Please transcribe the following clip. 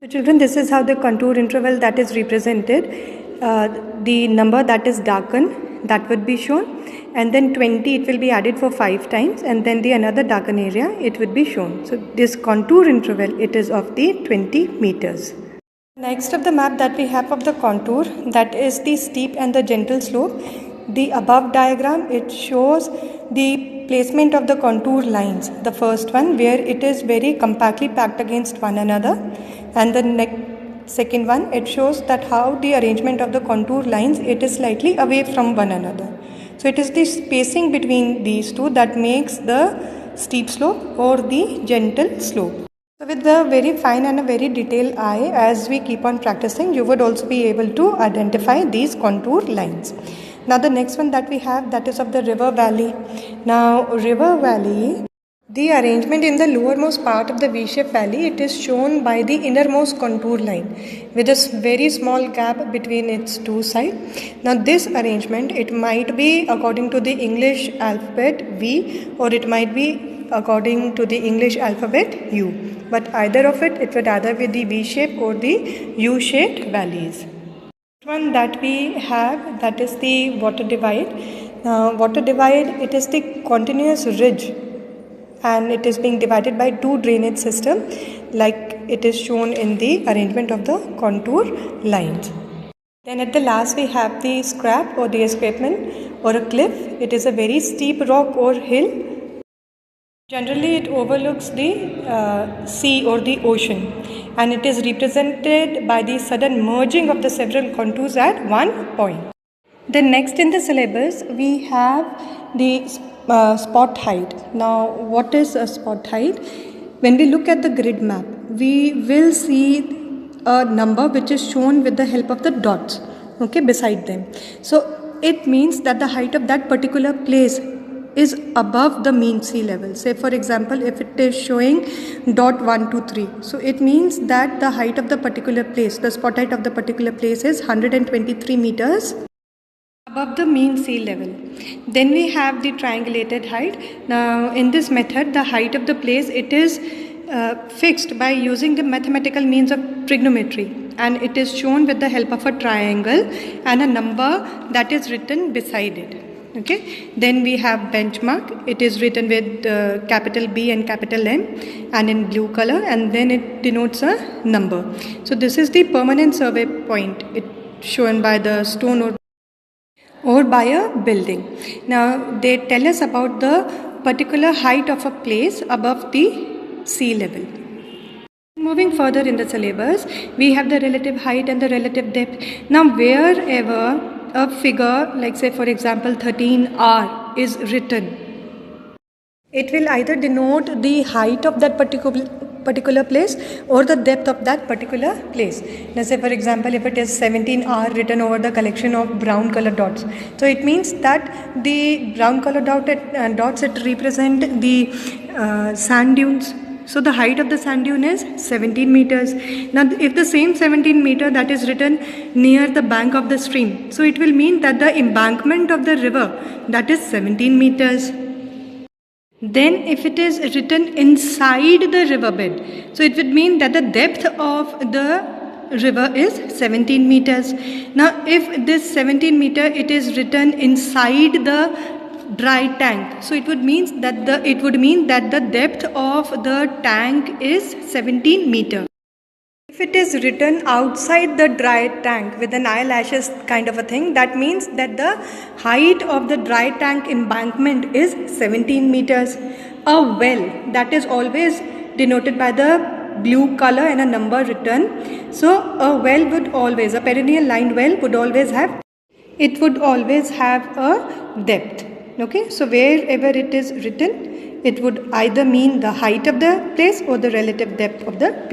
So children, this is how the contour interval that is represented. The number that is darkened, that would be shown, and then 20 it will be added for 5 times, and then the another darken area it would be shown. So this contour interval, it is of the 20 meters. Next of the map that we have of the contour, that is the steep and the gentle slope. The above diagram, it shows the placement of the contour lines. The first one where it is very compactly packed against one another, and the second one, it shows that how the arrangement of the contour lines, it is slightly away from one another. So it is the spacing between these two that makes the steep slope or the gentle slope. So with the very fine and a very detailed eye, as we keep on practicing, you would also be able to identify these contour lines. Now the next one that we have, that is of the river valley. Now river valley, the arrangement in the lowermost part of the V-shaped valley, it is shown by the innermost contour line with a very small gap between its two sides. Now this arrangement, it might be according to the English alphabet V, or it might be according to the English alphabet U. But either of it, it would either be the V-shaped or the U-shaped valleys. One that we have, that is the water divide. Water divide, it is the continuous ridge, and it is being divided by two drainage system, like it is shown in the arrangement of the contour lines. Then at the last we have the scrap or the escarpment or a cliff. It is a very steep rock or hill. Generally it overlooks the sea or the ocean, and it is represented by the sudden merging of the several contours at one point. Then next in the syllabus we have the spot height. Now what is a spot height? When we look at the grid map, we will see a number which is shown with the help of the dots, okay, beside them. So it means that the height of that particular place is above the mean sea level. Say for example, if it is showing dot 1, 2, 3, so it means that the height of the particular place, the spot height of the particular place is 123 meters above the mean sea level. Then we have the triangulated height. Now in this method, the height of the place, it is fixed by using the mathematical means of trigonometry, and it is shown with the help of a triangle and a number that is written beside it. Okay. Then we have benchmark. It is written with capital B and capital M and in blue color, and then it denotes a number. So this is the permanent survey point. It shown by the stone or by a building. Now they tell us about the particular height of a place above the sea level. Moving further in the syllabus, we have the relative height and the relative depth. Now wherever a figure, like say for example 13R is written, it will either denote the height of that particular place or the depth of that particular place. Now say for example, if it is 17R written over the collection of brown color dots, so it means that the brown color dots, it represent the sand dunes. So the height of the sand dune is 17 meters. Now if the same 17 meter that is written near the bank of the stream, so it will mean that the embankment of the river, that is 17 meters. Then if it is written inside the riverbed, so it would mean that the depth of the river is 17 meters. Now if this 17 meter, it is written inside the dry tank, so it would mean that the depth of the tank is 17 meter. If it is written outside the dry tank with an eyelashes kind of a thing, that means that the height of the dry tank embankment is 17 meters. A well, that is always denoted by the blue color and a number written. So a well would always, a perennial lined well would always have, it would always have a depth. Okay, so wherever it is written, it would either mean the height of the place or the relative depth of the place.